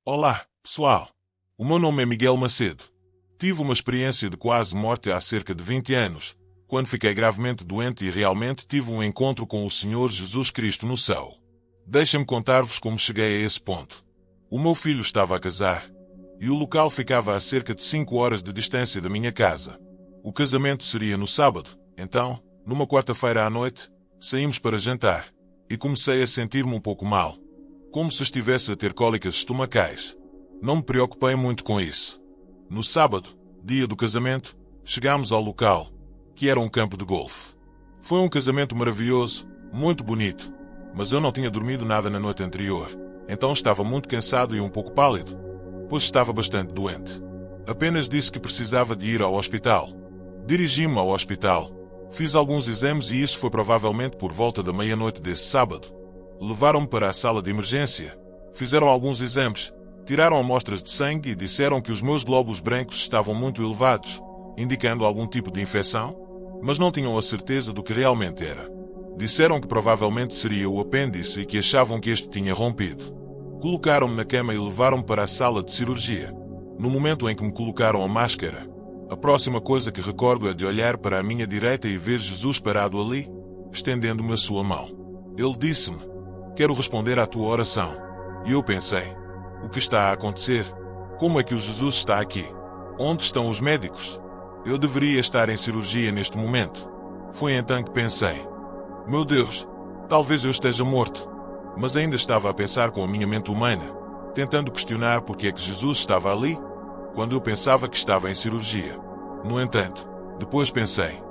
Olá, pessoal. O meu nome é Miguel Macedo. Tive uma experiência de quase morte há cerca de 20 anos, quando fiquei gravemente doente e realmente tive um encontro com o Senhor Jesus Cristo no céu. Deixem-me contar-vos como cheguei a esse ponto. O meu filho estava a casar, e o local ficava a cerca de 5 horas de distância da minha casa. O casamento seria no sábado, então, numa quarta-feira à noite, saímos para jantar, e comecei a sentir-me um pouco mal, como se estivesse a ter cólicas estomacais. Não me preocupei muito com isso. No sábado, dia do casamento, chegámos ao local, que era um campo de golfe. Foi um casamento maravilhoso, muito bonito, mas eu não tinha dormido nada na noite anterior, então estava muito cansado e um pouco pálido, pois estava bastante doente. Apenas disse que precisava de ir ao hospital. Dirigi-me ao hospital. Fiz alguns exames e isso foi provavelmente por volta da meia-noite desse sábado. Levaram-me para a sala de emergência. Fizeram alguns exames, tiraram amostras de sangue e disseram que os meus glóbulos brancos estavam muito elevados, indicando algum tipo de infecção, mas não tinham a certeza do que realmente era. Disseram que provavelmente seria o apêndice e que achavam que este tinha rompido. Colocaram-me na cama e levaram-me para a sala de cirurgia. No momento em que me colocaram a máscara, a próxima coisa que recordo é de olhar para a minha direita e ver Jesus parado ali, estendendo-me a sua mão. Ele disse-me: "Quero responder à tua oração." E eu pensei: o que está a acontecer? Como é que o Jesus está aqui? Onde estão os médicos? Eu deveria estar em cirurgia neste momento. Foi então que pensei: meu Deus, talvez eu esteja morto. Mas ainda estava a pensar com a minha mente humana, tentando questionar porque é que Jesus estava ali, quando eu pensava que estava em cirurgia. No entanto, depois pensei: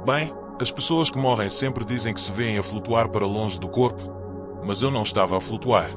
bem, as pessoas que morrem sempre dizem que se veem a flutuar para longe do corpo, mas eu não estava a flutuar.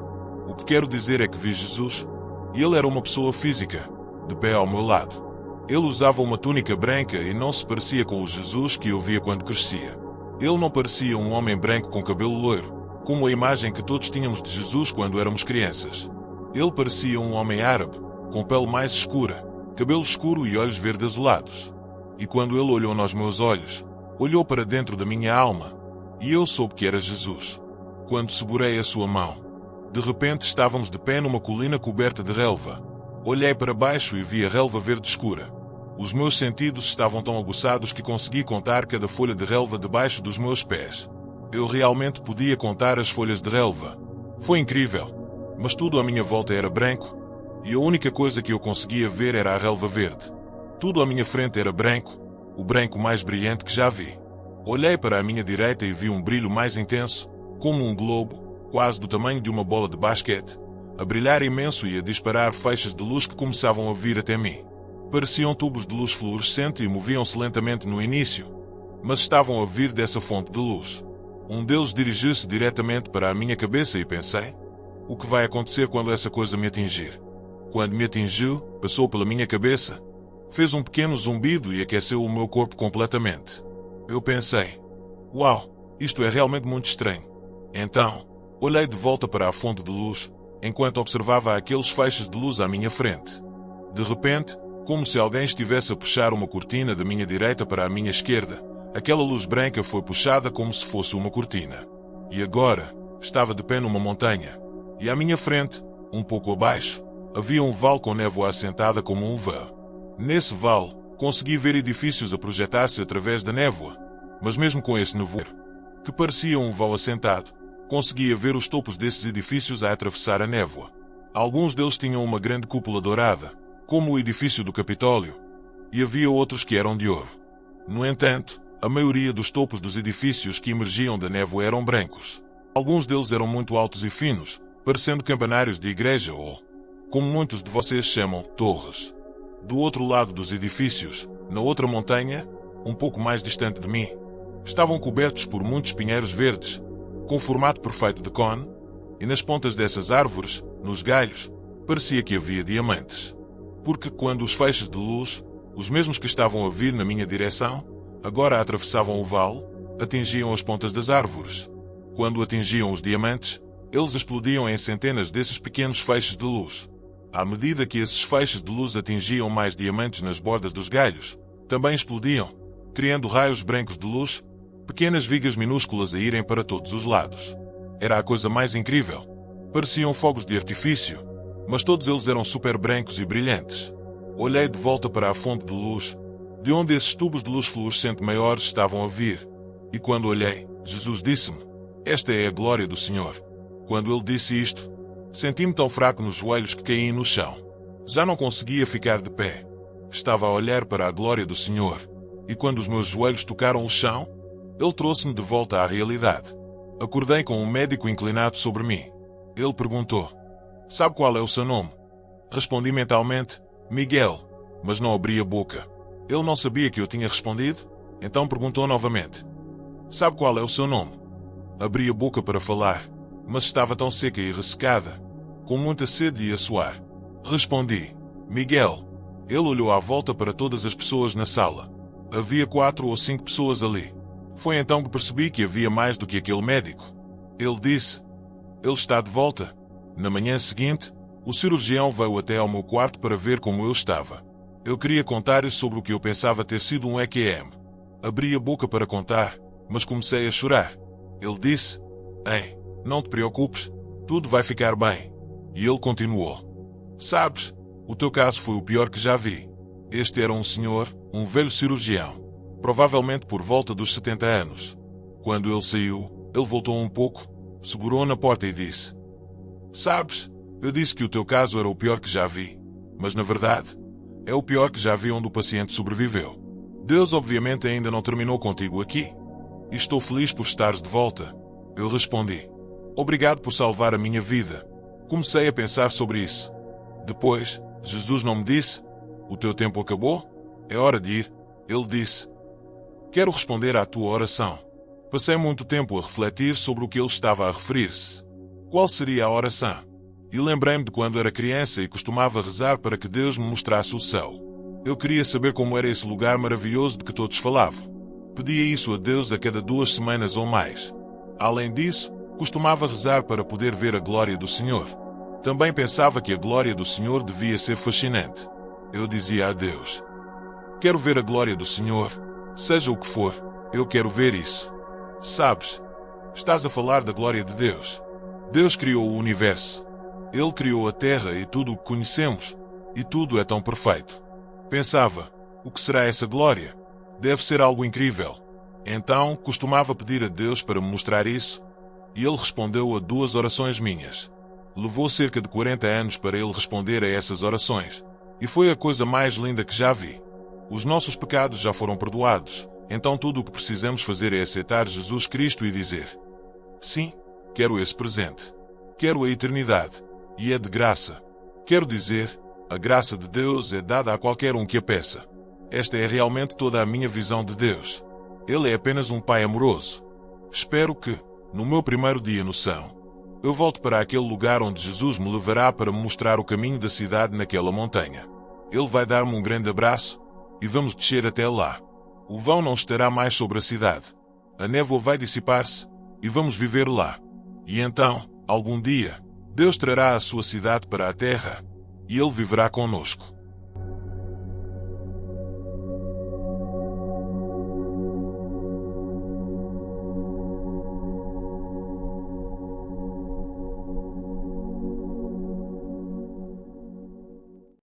O que quero dizer é que vi Jesus, e ele era uma pessoa física, de pé ao meu lado. Ele usava uma túnica branca e não se parecia com o Jesus que eu via quando crescia. Ele não parecia um homem branco com cabelo loiro, como a imagem que todos tínhamos de Jesus quando éramos crianças. Ele parecia um homem árabe, com pele mais escura, cabelo escuro e olhos verde azulados. E quando ele olhou nos meus olhos, olhou para dentro da minha alma, e eu soube que era Jesus. Quando segurei a sua mão, de repente estávamos de pé numa colina coberta de relva. Olhei para baixo e vi a relva verde escura. Os meus sentidos estavam tão aguçados que consegui contar cada folha de relva debaixo dos meus pés. Eu realmente podia contar as folhas de relva. Foi incrível, mas tudo à minha volta era branco, e a única coisa que eu conseguia ver era a relva verde. Tudo à minha frente era branco, o branco mais brilhante que já vi. Olhei para a minha direita e vi um brilho mais intenso, como um globo, quase do tamanho de uma bola de basquete, a brilhar imenso e a disparar feixes de luz que começavam a vir até mim. Pareciam tubos de luz fluorescente e moviam-se lentamente no início, mas estavam a vir dessa fonte de luz. Um deles dirigiu-se diretamente para a minha cabeça e pensei: o que vai acontecer quando essa coisa me atingir? Quando me atingiu, passou pela minha cabeça, fez um pequeno zumbido e aqueceu o meu corpo completamente. Eu pensei: uau, isto é realmente muito estranho. Então, olhei de volta para a fonte de luz, enquanto observava aqueles feixes de luz à minha frente. De repente, como se alguém estivesse a puxar uma cortina da minha direita para a minha esquerda, aquela luz branca foi puxada como se fosse uma cortina. E agora, estava de pé numa montanha. E à minha frente, um pouco abaixo, havia um vale com névoa assentada como um véu. Nesse vale, consegui ver edifícios a projetar-se através da névoa, mas mesmo com esse nevoeiro, que parecia um véu assentado, conseguia ver os topos desses edifícios a atravessar a névoa. Alguns deles tinham uma grande cúpula dourada, como o edifício do Capitólio, e havia outros que eram de ouro. No entanto, a maioria dos topos dos edifícios que emergiam da névoa eram brancos. Alguns deles eram muito altos e finos, parecendo campanários de igreja ou, como muitos de vocês chamam, torres. Do outro lado dos edifícios, na outra montanha, um pouco mais distante de mim, estavam cobertos por muitos pinheiros verdes, com formato perfeito de cone, e nas pontas dessas árvores, nos galhos, parecia que havia diamantes. Porque quando os feixes de luz, os mesmos que estavam a vir na minha direção, agora atravessavam o vale, atingiam as pontas das árvores. Quando atingiam os diamantes, eles explodiam em centenas desses pequenos feixes de luz. À medida que esses feixes de luz atingiam mais diamantes nas bordas dos galhos, também explodiam, criando raios brancos de luz, pequenas vigas minúsculas a irem para todos os lados. Era a coisa mais incrível. Pareciam fogos de artifício, mas todos eles eram super brancos e brilhantes. Olhei de volta para a fonte de luz, de onde esses tubos de luz fluorescente maiores estavam a vir. E quando olhei, Jesus disse-me: "Esta é a glória do Senhor." Quando ele disse isto, senti-me tão fraco nos joelhos que caí no chão. Já não conseguia ficar de pé. Estava a olhar para a glória do Senhor, e quando os meus joelhos tocaram o chão, ele trouxe-me de volta à realidade. Acordei com um médico inclinado sobre mim. Ele perguntou: "Sabe qual é o seu nome?" Respondi mentalmente: "Miguel", mas não abri a boca. Ele não sabia que eu tinha respondido, então perguntou novamente: "Sabe qual é o seu nome?" Abri a boca para falar, mas estava tão seca e ressecada, com muita sede e a suar. Respondi: "Miguel." Ele olhou à volta para todas as pessoas na sala. Havia 4 ou 5 pessoas ali. Foi então que percebi que havia mais do que aquele médico. Ele disse: "Ele está de volta." Na manhã seguinte, o cirurgião veio até ao meu quarto para ver como eu estava. Eu queria contar-lhe sobre o que eu pensava ter sido um EQM. Abri a boca para contar, mas comecei a chorar. Ele disse: "Ei, não te preocupes, tudo vai ficar bem." E ele continuou: "Sabes, o teu caso foi o pior que já vi." Este era um senhor, um velho cirurgião, provavelmente por volta dos 70 anos. Quando ele saiu, ele voltou um pouco, segurou na porta e disse: "Sabes, eu disse que o teu caso era o pior que já vi, mas na verdade, é o pior que já vi onde o paciente sobreviveu. Deus obviamente ainda não terminou contigo aqui. E estou feliz por estares de volta." Eu respondi: "Obrigado por salvar a minha vida." Comecei a pensar sobre isso. Depois, Jesus não me disse: "O teu tempo acabou? É hora de ir." Ele disse: "Quero responder à tua oração." Passei muito tempo a refletir sobre o que ele estava a referir-se. Qual seria a oração? E lembrei-me de quando era criança e costumava rezar para que Deus me mostrasse o céu. Eu queria saber como era esse lugar maravilhoso de que todos falavam. Pedia isso a Deus a cada 2 semanas ou mais. Além disso, costumava rezar para poder ver a glória do Senhor. Também pensava que a glória do Senhor devia ser fascinante. Eu dizia a Deus: "Quero ver a glória do Senhor, seja o que for, eu quero ver isso." Sabes, estás a falar da glória de Deus. Deus criou o universo. Ele criou a terra e tudo o que conhecemos, e tudo é tão perfeito. Pensava: o que será essa glória? Deve ser algo incrível. Então, costumava pedir a Deus para me mostrar isso, e ele respondeu a 2 orações minhas. Levou cerca de 40 anos para ele responder a essas orações, e foi a coisa mais linda que já vi. Os nossos pecados já foram perdoados, então tudo o que precisamos fazer é aceitar Jesus Cristo e dizer: "Sim, quero esse presente. Quero a eternidade, e é de graça." Quero dizer, a graça de Deus é dada a qualquer um que a peça. Esta é realmente toda a minha visão de Deus. Ele é apenas um Pai amoroso. Espero que, no meu primeiro dia no céu, eu volte para aquele lugar onde Jesus me levará para me mostrar o caminho da cidade naquela montanha. Ele vai dar-me um grande abraço, e vamos descer até lá. O vão não estará mais sobre a cidade. A névoa vai dissipar-se, e vamos viver lá. E então, algum dia, Deus trará a sua cidade para a terra, e Ele viverá conosco.